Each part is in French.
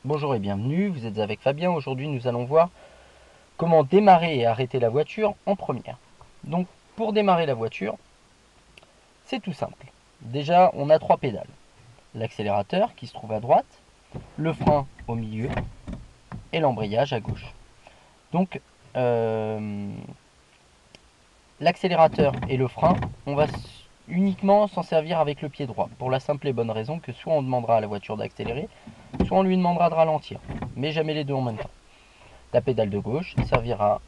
Bonjour et bienvenue, vous êtes avec Fabien. Aujourd'hui nous allons voir comment démarrer et arrêter la voiture en première. Donc pour démarrer la voiture, c'est tout simple. Déjà on a trois pédales. L'accélérateur qui se trouve à droite, le frein au milieu et l'embrayage à gauche. Donc l'accélérateur et le frein, on va uniquement s'en servir avec le pied droit, pour la simple et bonne raison que soit on demandera à la voiture d'accélérer, soit on lui demandera de ralentir, mais jamais les deux en même temps. La pédale de gauche servira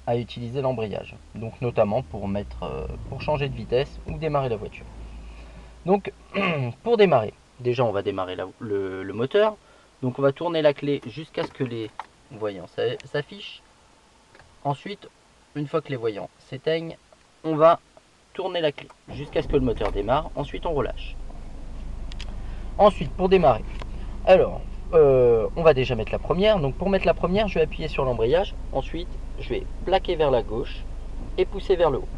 à utiliser l'embrayage, donc notamment pour changer de vitesse ou démarrer la voiture. Donc pour démarrer, déjà on va démarrer le moteur, donc on va tourner la clé jusqu'à ce que les voyants s'affichent. Ensuite, une fois que les voyants s'éteignent, on va tourner la clé jusqu'à ce que le moteur démarre. Ensuite on relâche. Ensuite pour démarrer, alors on va déjà mettre la première. Donc pour mettre la première, je vais appuyer sur l'embrayage. Ensuite je vais plaquer vers la gauche et pousser vers le haut.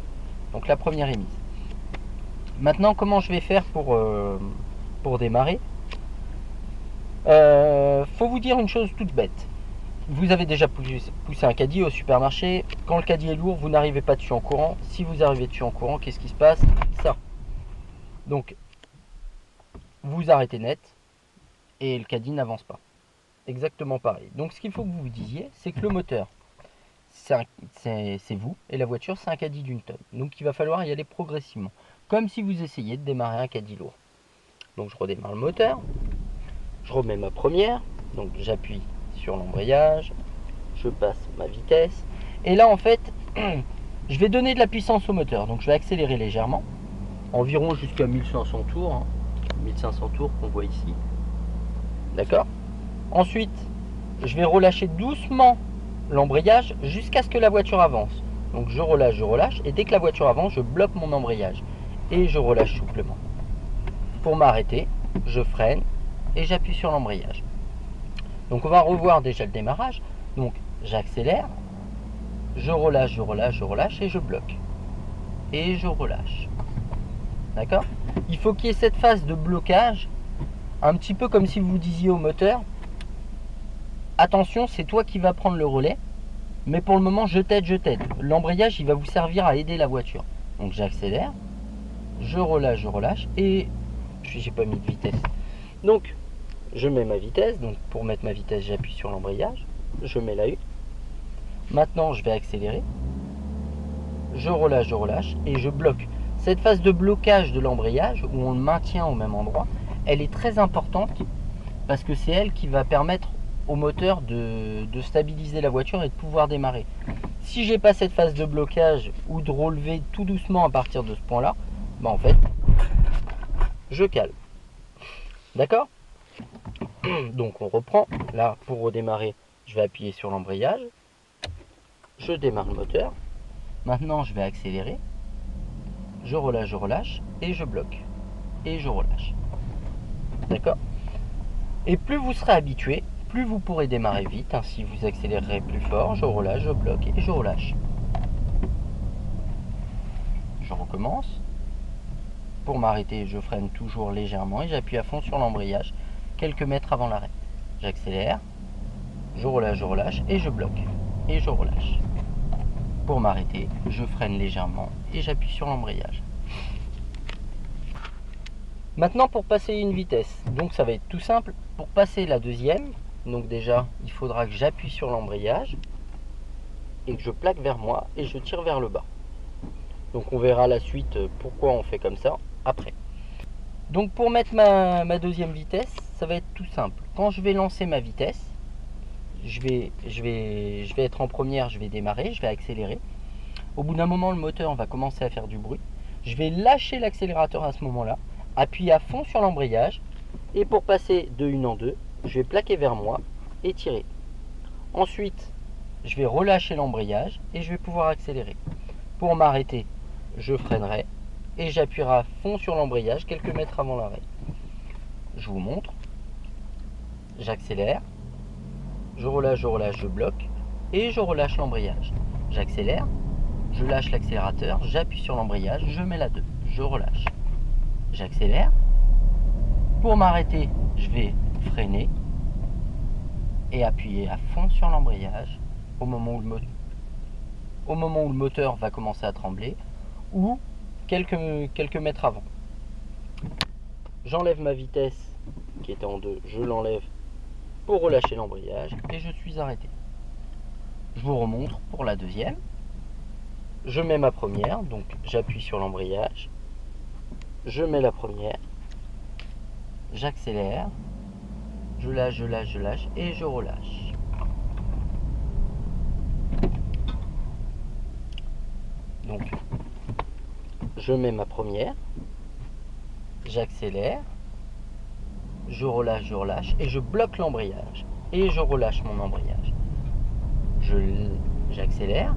Donc la première est mise. Maintenant comment je vais faire pour démarrer? Faut vous dire une chose toute bête. Vous avez déjà poussé un caddie au supermarché. Quand le caddie est lourd, vous n'arrivez pas dessus en courant. Si vous arrivez dessus en courant, qu'est-ce qui se passe? Ça. Donc, vous arrêtez net et le caddie n'avance pas. Exactement pareil. Donc, ce qu'il faut que vous vous disiez, c'est que le moteur, c'est vous, et la voiture, c'est un caddie d'une tonne. Donc, il va falloir y aller progressivement. Comme si vous essayiez de démarrer un caddie lourd. Donc, je redémarre le moteur. Je remets ma première. Donc, j'appuie sur l'embrayage, je passe ma vitesse et là en fait je vais donner de la puissance au moteur, donc je vais accélérer légèrement, environ jusqu'à 1500 tours, 1500 tours qu'on voit ici, d'accord. Ensuite je vais relâcher doucement l'embrayage jusqu'à ce que la voiture avance, donc je relâche et dès que la voiture avance, je bloque mon embrayage et je relâche souplement. Pour m'arrêter, je freine et j'appuie sur l'embrayage. Donc on va revoir déjà le démarrage. Donc j'accélère, je relâche et je bloque. Et je relâche. D'accord? Il faut qu'il y ait cette phase de blocage, un petit peu comme si vous disiez au moteur, attention, c'est toi qui vas prendre le relais, mais pour le moment je t'aide. L'embrayage il va vous servir à aider la voiture. Donc j'accélère, je relâche et j'ai pas mis de vitesse. Donc je mets ma vitesse, donc pour mettre ma vitesse j'appuie sur l'embrayage, je mets la U. Maintenant je vais accélérer, je relâche et je bloque. Cette phase de blocage de l'embrayage, où on le maintient au même endroit, elle est très importante parce que c'est elle qui va permettre au moteur de stabiliser la voiture et de pouvoir démarrer. Si j'ai pas cette phase de blocage ou de relever tout doucement à partir de ce point là, en fait je cale. D'accord? Donc on reprend. Là pour redémarrer, je vais appuyer sur l'embrayage, je démarre le moteur. Maintenant je vais accélérer, je relâche et je bloque et je relâche. D'accord? Et plus vous serez habitué, plus vous pourrez démarrer vite. Ainsi vous accélérerez plus fort. Je relâche, je bloque et je relâche. Je recommence. Pour m'arrêter, je freine toujours légèrement et j'appuie à fond sur l'embrayage quelques mètres avant l'arrêt. J'accélère, je relâche et je bloque et je relâche. Pour m'arrêter, je freine légèrement et j'appuie sur l'embrayage. Maintenant pour passer une vitesse, donc ça va être tout simple. Pour passer la deuxième, donc déjà il faudra que j'appuie sur l'embrayage et que je plaque vers moi et je tire vers le bas. Donc on verra la suite pourquoi on fait comme ça après. Donc pour mettre ma deuxième vitesse, ça va être tout simple. Quand je vais lancer ma vitesse, je vais être en première, je vais démarrer, je vais accélérer. Au bout d'un moment, le moteur va commencer à faire du bruit. Je vais lâcher l'accélérateur à ce moment-là, appuyer à fond sur l'embrayage et pour passer de une en deux, je vais plaquer vers moi et tirer. Ensuite, je vais relâcher l'embrayage et je vais pouvoir accélérer. Pour m'arrêter, je freinerai et j'appuierai à fond sur l'embrayage quelques mètres avant l'arrêt. Je vous montre. J'accélère, je relâche, je bloque et je relâche l'embrayage. J'accélère, je lâche l'accélérateur, j'appuie sur l'embrayage, je mets la 2, je relâche. J'accélère. Pour m'arrêter, je vais freiner et appuyez à fond sur l'embrayage au moment où le moteur va commencer à trembler ou quelques mètres avant. J'enlève ma vitesse qui était en 2, je l'enlève pour relâcher l'embrayage et je suis arrêté. Je vous remontre pour la deuxième. Je mets ma première, donc j'appuie sur l'embrayage, je mets la première, j'accélère, je lâche et je relâche. Donc je mets ma première, j'accélère, je relâche et je bloque l'embrayage et je relâche mon embrayage. J'accélère,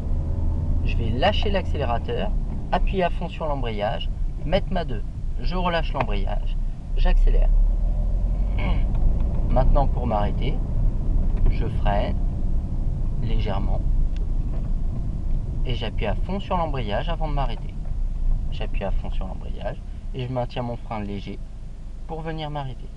je vais lâcher l'accélérateur, appuyer à fond sur l'embrayage, mettre ma 2, je relâche l'embrayage, j'accélère. Maintenant pour m'arrêter, je freine légèrement et j'appuie à fond sur l'embrayage avant de m'arrêter. J'appuie à fond sur l'embrayage et je maintiens mon frein léger pour venir m'arrêter.